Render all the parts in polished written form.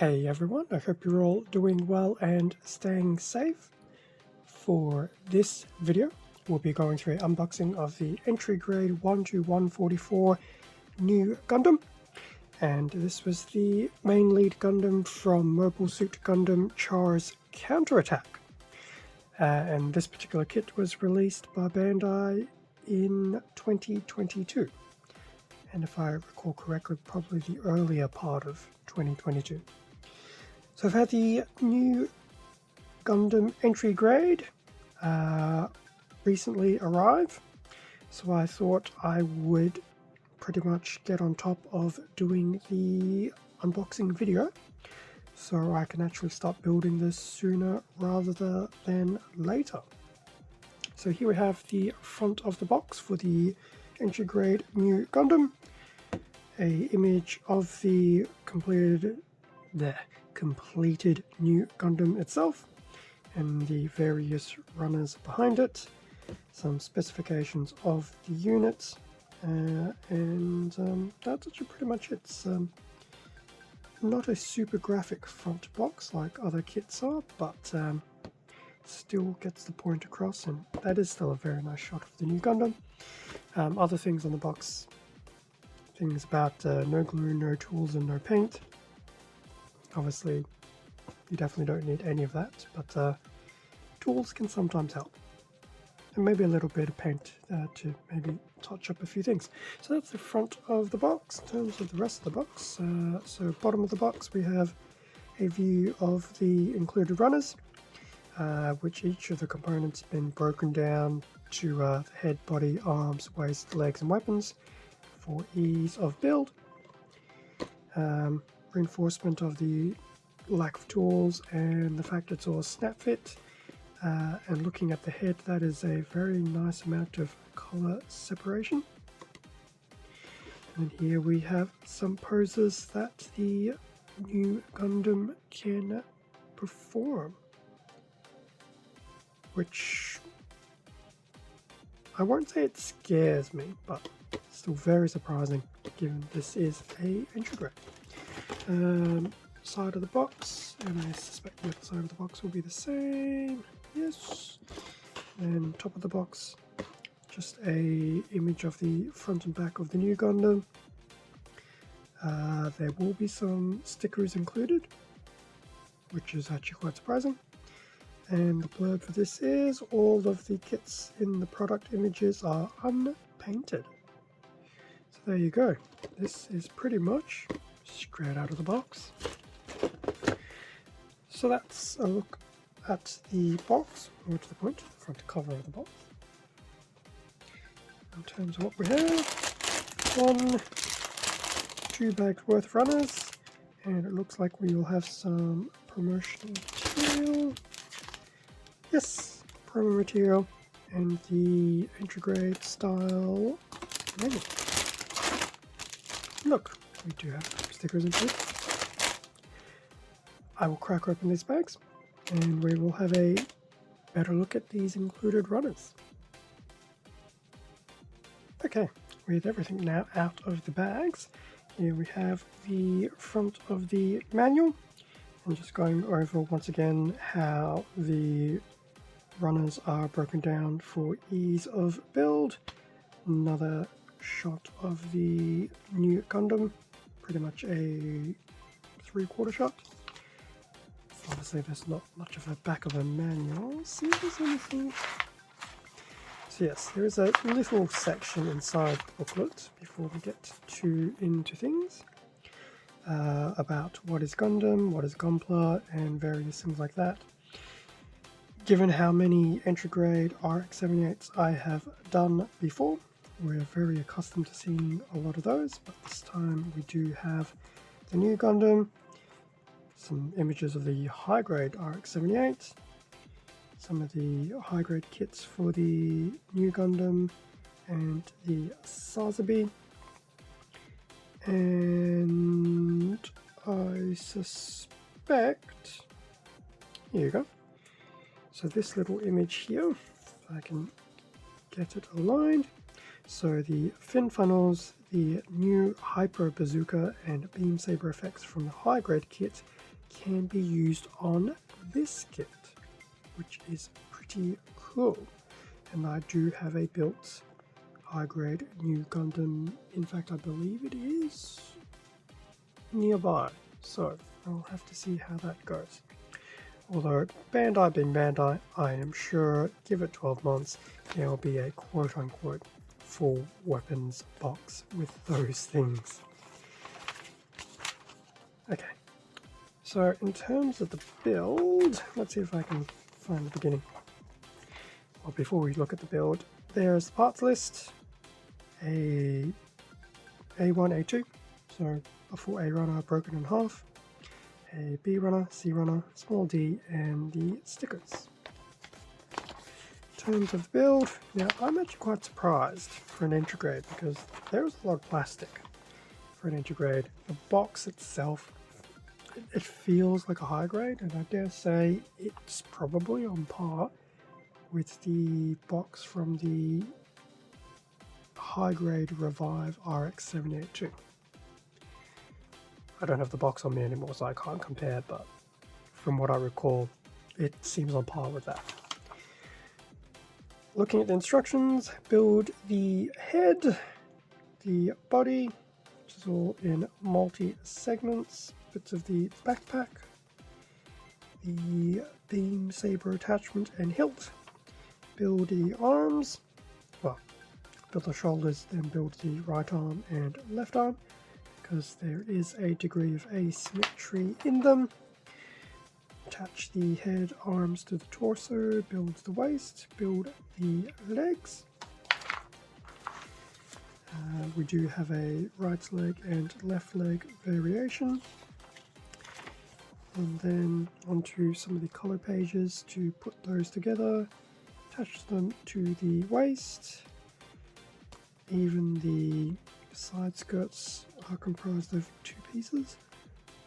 Hey everyone, I hope you're all doing well and staying safe. For this video, we'll be going through an unboxing of the entry grade 12144 new Gundam. And this was the main lead Gundam from Mobile Suit Gundam Char's Counterattack. And this particular kit was released by Bandai in 2022. And if I recall correctly, probably the earlier part of 2022. So I've had the new Gundam entry grade recently arrive, so I thought I would pretty much get on top of doing the unboxing video so I can actually start building this sooner rather than later. So here we have the front of the box for the entry grade new Gundam, a image of the completed new Gundam itself and the various runners behind it, some specifications of the units, and that's actually pretty much it. It's not a super graphic front box like other kits are, but still gets the point across, and that is still a very nice shot of the new Gundam. Other things on the box, things about no glue, no tools, and no paint. Obviously, you definitely don't need any of that, but tools can sometimes help. And maybe a little bit of paint to maybe touch up a few things. So that's the front of the box. In terms of the rest of the box, so bottom of the box we have a view of the included runners, which each of the components have been broken down to the head, body, arms, waist, legs, and weapons for ease of build. Reinforcement of the lack of tools and the fact it's all snap fit, and looking at the head, that is a very nice amount of color separation. And here we have some poses that the new Gundam can perform, which I won't say it scares me, but still very surprising given this is a entry grade. Side of the box, and I suspect the other side of the box will be the same. Yes. And top of the box, just a image of the front and back of the new Gundam. There will be some stickers included, which is actually quite surprising. And the blurb for this is all of the kits in the product images are unpainted. So there you go. This is pretty much straight out of the box. So that's a look at the box, more to the point, the front cover of the box. In terms of what we have, 2 bags worth of runners, and it looks like we will have some promotional material. Yes, promo material, and the entry grade style menu. Look, we do have stickers included. I will crack open these bags and we will have a better look at these included runners. Okay, with everything now out of the bags, here we have the front of the manual, and just going over once again how the runners are broken down for ease of build. Another shot of the new Gundam, pretty much a 3/4 shot. Obviously there's not much of a back of a manual. See if there's anything. So yes, there is a little section inside the booklet before we get into things about what is Gundam, what is Gunpla, and various things like that. Given how many entry grade RX-78s I have done before, we're very accustomed to seeing a lot of those, but this time we do have the new Gundam, some images of the high-grade RX-78, some of the high-grade kits for the new Gundam and the Sazabi, and I suspect, here you go, so this little image here, if I can get it aligned, so the fin funnels, the new Hyper Bazooka and Beam Saber effects from the high-grade kit can be used on this kit, which is pretty cool. And I do have a built high-grade new Gundam. In fact, I believe it is nearby, so I'll have to see how that goes. Although Bandai being Bandai, I am sure, give it 12 months, there will be a quote-unquote full weapons box with those things. Okay, so in terms of the build, let's see if I can find the beginning. Well, before we look at the build, there's the parts list, a A1, A2, so a full A runner broken in half, a B runner, C runner, small d, and the stickers. In terms of the build, now I'm actually quite surprised for an entry grade because there is a lot of plastic for an entry grade. The box itself, it feels like a high grade, and I dare say it's probably on par with the box from the high grade Revive RX 782. I don't have the box on me anymore, so I can't compare, but from what I recall, it seems on par with that. Looking at the instructions, build the head, the body, which is all in multi-segments, bits of the backpack, the beam saber attachment and hilt, build the arms, well, build the shoulders, then build the right arm and left arm, because there is a degree of asymmetry in them. Attach the head, arms to the torso, build the waist, build the legs. We do have a right leg and left leg variation. And then onto some of the color pages to put those together, attach them to the waist. Even the side skirts are comprised of 2 pieces,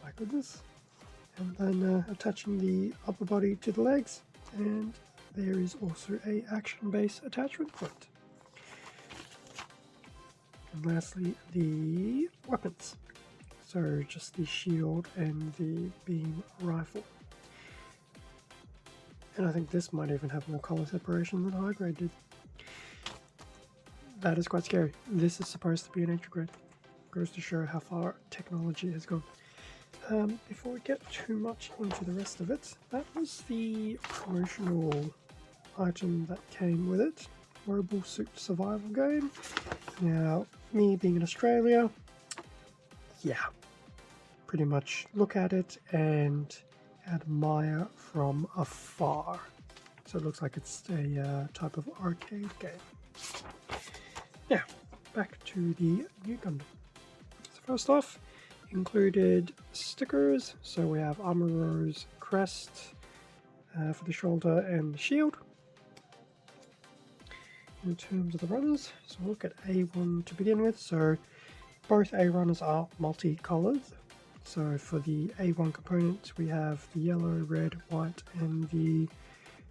my goodness. And then attaching the upper body to the legs, and there is also a action base attachment for it. And lastly, the weapons. So just the shield and the beam rifle. And I think this might even have more color separation than high grade did. That is quite scary. This is supposed to be an entry grade. Goes to show how far technology has gone. Before we get too much into the rest of it, that was the promotional item that came with it. Mobile Suit Survival game. Now, me being in Australia, yeah, pretty much look at it and admire from afar. So it looks like it's a type of arcade game. Now, back to the new Gundam. So first off, included stickers. So we have Amuro's crest for the shoulder and the shield. In terms of the runners, so we'll look at A1 to begin with. So both A runners are multicolored. So for the A1 components, we have the yellow, red, white, and the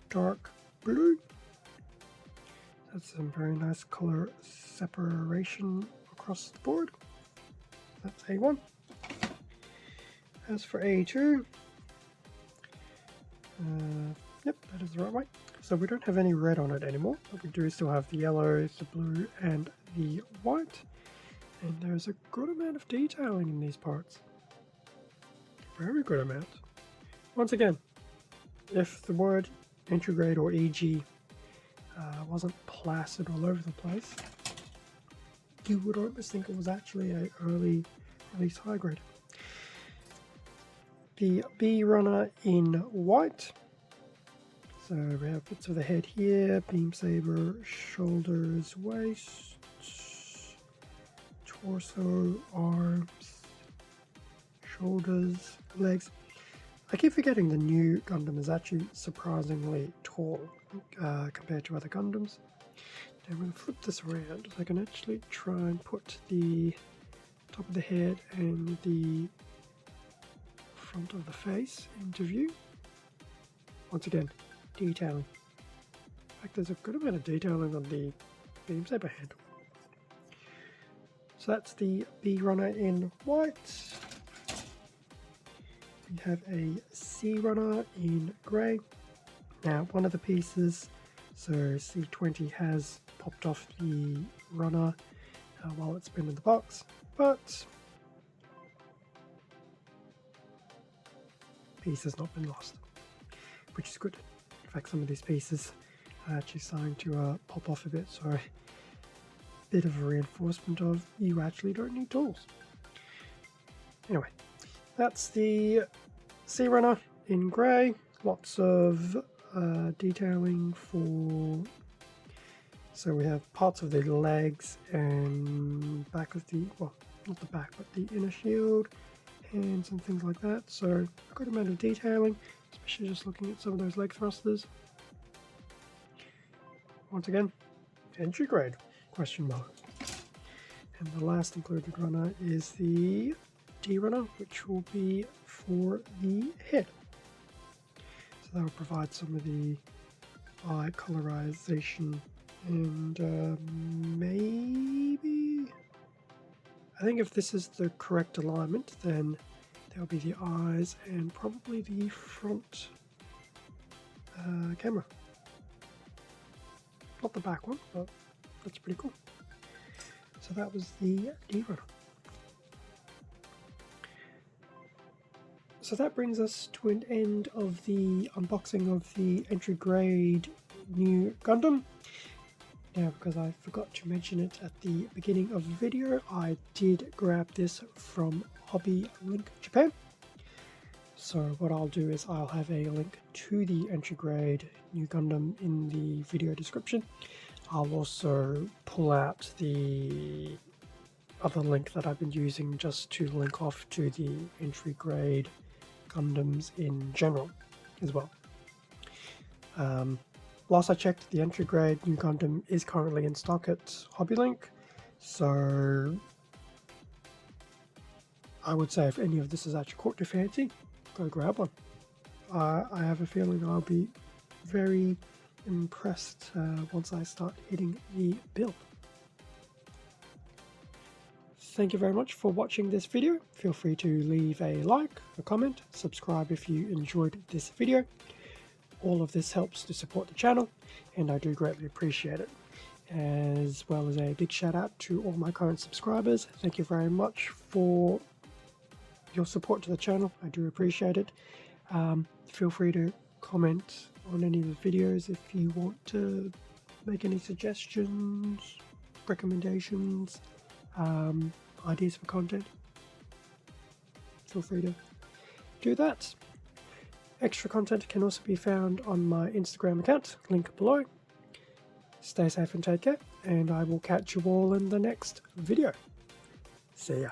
dark blue. That's some very nice color separation across the board. That's A1. As for A2, yep, that is the right way. So we don't have any red on it anymore, but we do still have the yellow, the blue, and the white. And there's a good amount of detailing in these parts. Very good amount. Once again, if the word entry grade or EG wasn't plastered all over the place, you would almost think it was actually an early release high grade. The B runner in white. So we have bits of the head here, beam saber, shoulders, waist, torso, arms, shoulders, legs. I keep forgetting the new Gundam is actually surprisingly tall compared to other Gundams. Now I'm going to flip this around so I can actually try and put the top of the head and the front of the face into view. Once again, detailing. In fact, there's a good amount of detailing on the beam saber handle. So that's the B runner in white. we have a Sea Runner in grey. Now, one of the pieces, so C20, has popped off the runner while it's been in the box, but piece has not been lost, which is good. In fact, some of these pieces are actually starting to pop off a bit, so a bit of a reinforcement of you actually don't need tools. Anyway, that's the Sea Runner in grey. Lots of detailing for, so we have parts of the legs and back of the, well, not the back, but the inner shield and some things like that. So a good amount of detailing, especially just looking at some of those leg thrusters. Once again, entry grade, question mark. And the last included runner is the D runner, which will be for the head. So that will provide some of the eye colorization and maybe, I think if this is the correct alignment, then there'll be the eyes and probably the front camera. Not the back one, but that's pretty cool. So that was the D runner. So that brings us to an end of the unboxing of the entry grade new Gundam. Now, because I forgot to mention it at the beginning of the video, I did grab this from Hobby Link Japan. So what I'll do is I'll have a link to the entry grade new Gundam in the video description. I'll also pull out the other link that I've been using just to link off to the entry grade Gundams in general as well. Last I checked, the entry grade new Gundam is currently in stock at HobbyLink, so I would say if any of this has actually caught your fancy, go grab one. I have a feeling I'll be very impressed once I start hitting the build. Thank you very much for watching this video. Feel free to leave a like, a comment, subscribe if you enjoyed this video. All of this helps to support the channel, and I do greatly appreciate it. As well as a big shout out to all my current subscribers. Thank you very much for your support to the channel. I do appreciate it. Feel free to comment on any of the videos if you want to make any suggestions, recommendations, ideas for content. Feel free to do that. Extra content can also be found on my Instagram account, link below. Stay safe and take care, and I will catch you all in the next video. See ya.